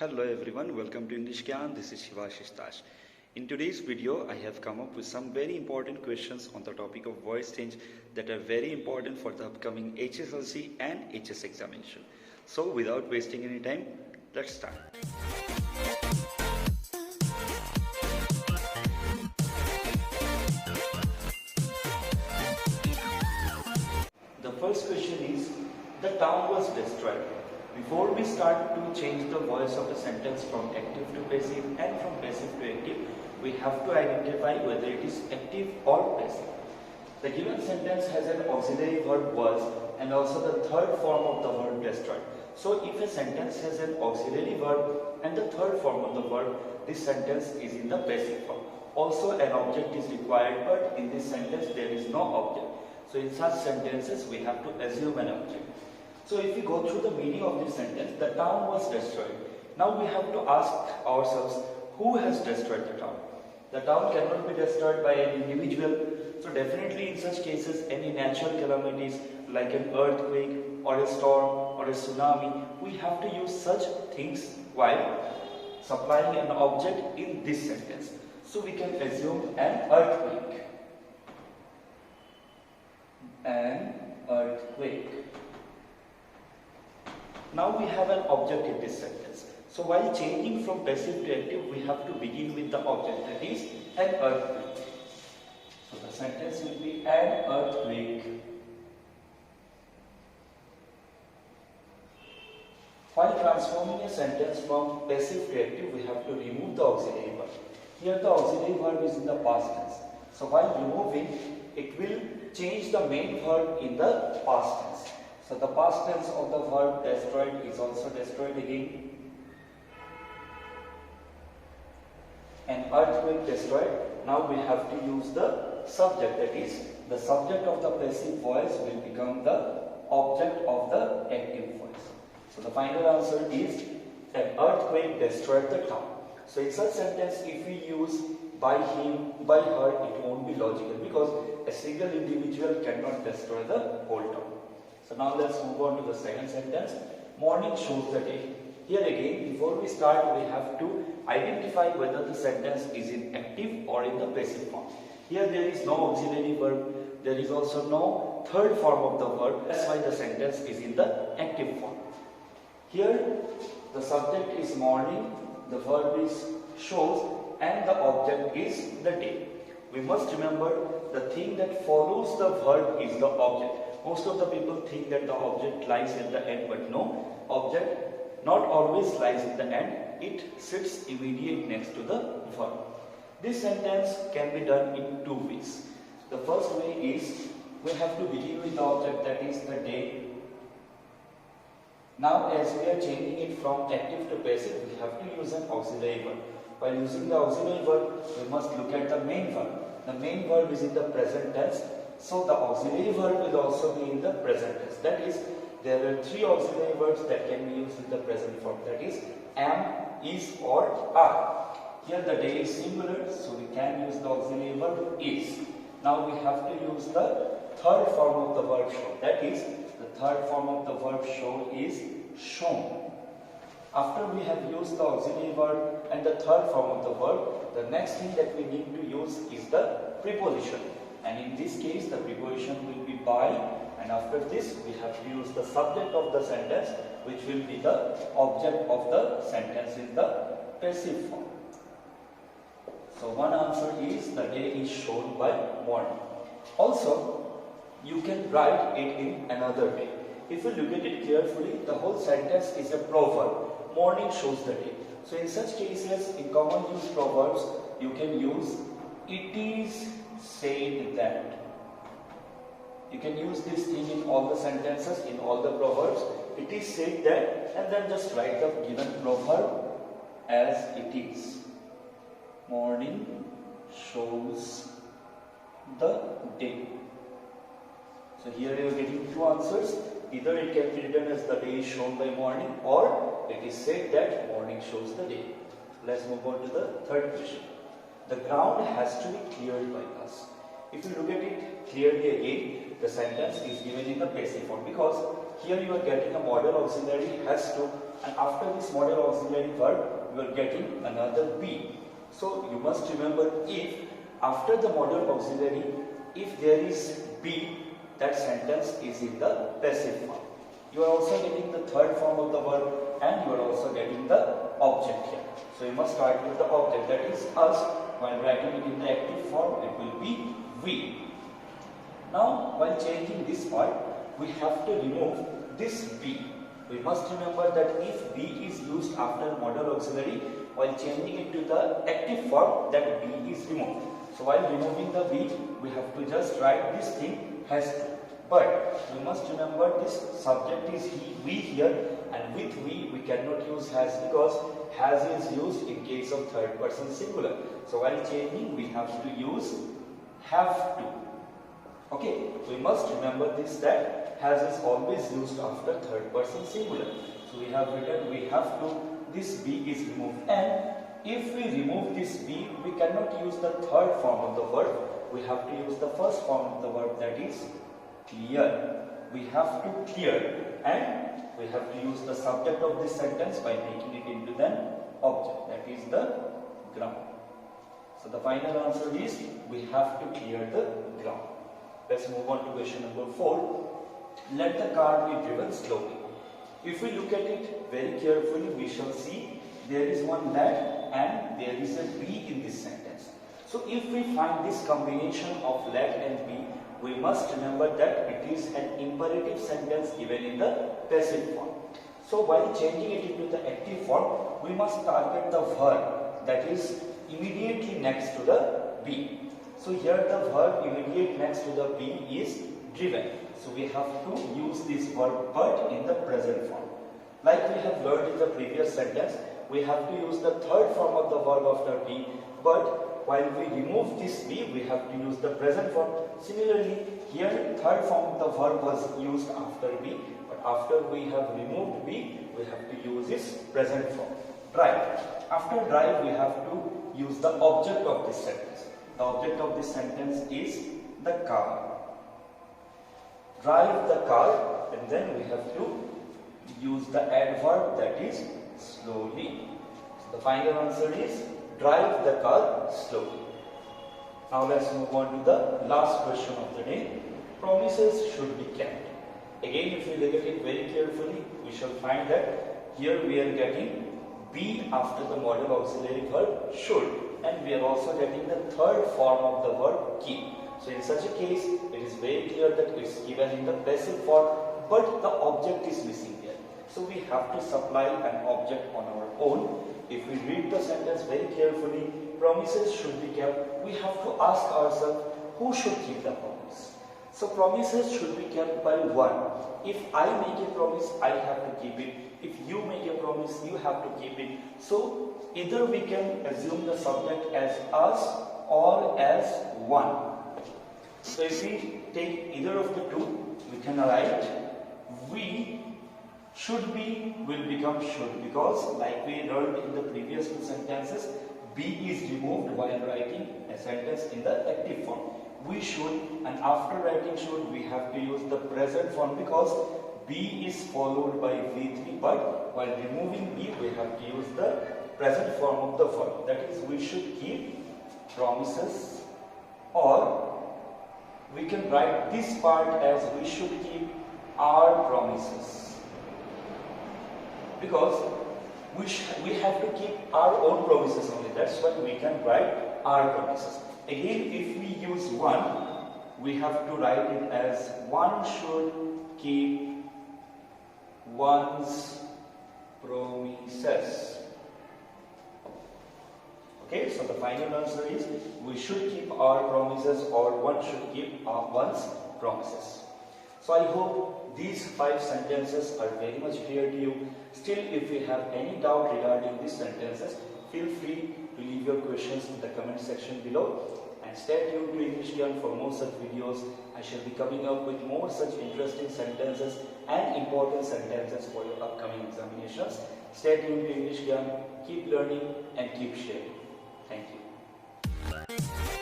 Hello everyone, welcome to English Gyan. This is Shivashish Dash. In today's video, I have come up with some very important questions on the topic of voice change that are very important for the upcoming HSLC and HS examination. So without wasting any time, let's start. The first question is, the town was destroyed. Before we start to change the voice of a sentence from active to passive and from passive to active, we have to identify whether it is active or passive. The given sentence has an auxiliary verb was and also the third form of the verb destroyed. So if a sentence has an auxiliary verb and the third form of the verb, this sentence is in the passive form. Also an object is required, but in this sentence there is no object. So in such sentences we have to assume an object. So if we go through the meaning of this sentence, the town was destroyed. Now we have to ask ourselves, who has destroyed the town? The town cannot be destroyed by an individual. So definitely in such cases, any natural calamities like an earthquake or a storm or a tsunami, we have to use such things while supplying an object in this sentence. So we can assume an earthquake. An earthquake. Now we have an object in this sentence. So while changing from passive to active, we have to begin with the object, that is an earthquake. So the sentence will be an earthquake. While transforming a sentence from passive to active, we have to remove the auxiliary verb. Here the auxiliary verb is in the past tense. So while removing, it will change the main verb in the past tense. So the past tense of the verb destroyed is also destroyed again. An earthquake destroyed. Now we have to use the subject, that is the subject of the passive voice will become the object of the active voice. So the final answer is an earthquake destroyed the town. So in such sentence, if we use by him, by her, it won't be logical because a single individual cannot destroy the whole town. So now let's move on to the second sentence. Morning shows the day. Here again, before we start, we have to identify whether the sentence is in active or in the passive form. Here there is no auxiliary verb. There is also no third form of the verb. That's why the sentence is in the active form. Here the subject is morning, the verb is shows, and the object is the day. We must remember the thing that follows the verb is the object. Most of the people think that the object lies at the end, but no, object not always lies at the end. It sits immediate next to the verb. This sentence can be done in two ways. The first way is we have to begin with the object, that is the day. Now as we are changing it from active to passive, we have to use an auxiliary verb. While using the auxiliary verb, we must look at the main verb. The main verb is in the present tense. So the auxiliary verb will also be in the present tense. That is, there are three auxiliary verbs that can be used in the present form. That is, am, is or are. Here the day is singular, so we can use the auxiliary verb is. Now we have to use the third form of the verb show. That is, the third form of the verb show is shown. After we have used the auxiliary verb and the third form of the verb, the next thing that we need to use is the preposition. And in this case, the preposition will be by, and after this, we have to use the subject of the sentence, which will be the object of the sentence in the passive form. So one answer is the day is shown by morning. Also, you can write it in another way. If you look at it carefully, the whole sentence is a proverb. Morning shows the day. So in such cases, in common use proverbs, you can use it is said that. You can use this thing in all the sentences, in all the proverbs. It is said that, and then just write the given proverb as it is. Morning shows the day. So here you are getting two answers. Either it can be written as the day is shown by morning, or it is said that morning shows the day. Let's move on to the third question. The ground has to be cleared by us. If you look at it clearly again, the sentence is given in the passive form because here you are getting a modal auxiliary has to and after this modal auxiliary verb you are getting another be. So you must remember, if after the modal auxiliary, if there is be, that sentence is in the passive form. You are also getting the third form of the verb and you are also getting the object here. So you must start with the object, that is us. While writing it in the active form, it will be we. Now while changing this part, we have to remove this be. We must remember that if be is used after modal auxiliary, while changing it to the active form, that be is removed. So while removing the be, we have to just write this thing has to. But we must remember this subject is we here, and with we cannot use has, because has is used in case of third person singular. So while changing, we have to use have to. Okay, we must remember this, that has is always used after third person singular. So we have written we have to, this be is removed, and if we remove this be, we cannot use the third form of the verb. We have to use the first form of the verb, that is clear. We have to clear, and we have to use the subject of this sentence by making it into the object, that is the ground. So the final answer is we have to clear the ground. Let's move on to question number 4. Let the car be driven slowly. If we look at it very carefully, we shall see there is one let and there is a be in this sentence. So if we find this combination of let and be, we must remember that it is an imperative sentence given in the passive form. So while changing it into the active form, we must target the verb that is immediately next to the be. So here the verb immediate next to the be is driven. So we have to use this verb but in the present form. Like we have learned in the previous sentence, we have to use the third form of the verb after be, but while we remove this be, we have to use the present form. Similarly, here third form of the verb was used after be, but after we have removed be, we have to use its present form. Drive. After drive, we have to use the object of this sentence. The object of this sentence is the car. Drive the car, and then we have to use the adverb, that is slowly. So the final answer is drive the car slowly. Now let's move on to the last question of the day. Promises should be kept. Again, if we look at it very carefully, we shall find that here we are getting be after the modal auxiliary verb should, and we are also getting the third form of the verb keep. So in such a case, it is very clear that it is given in the passive form, but the object is missing here. So we have to supply an object on our own. If we read the sentence very carefully, promises should be kept, we have to ask ourselves, who should keep the promise? So promises should be kept by one. If I make a promise, I have to keep it. If you make a promise, you have to keep it. So either we can assume the subject as us or as one. So if we take either of the two, we can write we should be will become should, because like we learned in the previous two sentences, be is removed while writing a sentence in the active form. We should, and after writing should, we have to use the present form because be is followed by V3, but while removing be, we have to use the present form of the verb. That is, we should keep promises, or we can write this part as we should keep our promises, because we have to keep our own promises only. That's why we can write our promises. Again, if we use one, we have to write it as one should keep one's promises. Okay, so the final answer is we should keep our promises, or one should keep one's promises. So I hope these 5 sentences are very much clear to you. Still, if you have any doubt regarding these sentences, feel free to leave your questions in the comment section below. And stay tuned to English Gyan for more such videos. I shall be coming up with more such interesting sentences and important sentences for your upcoming examinations. Stay tuned to English Gyan. Keep learning and keep sharing. Thank you.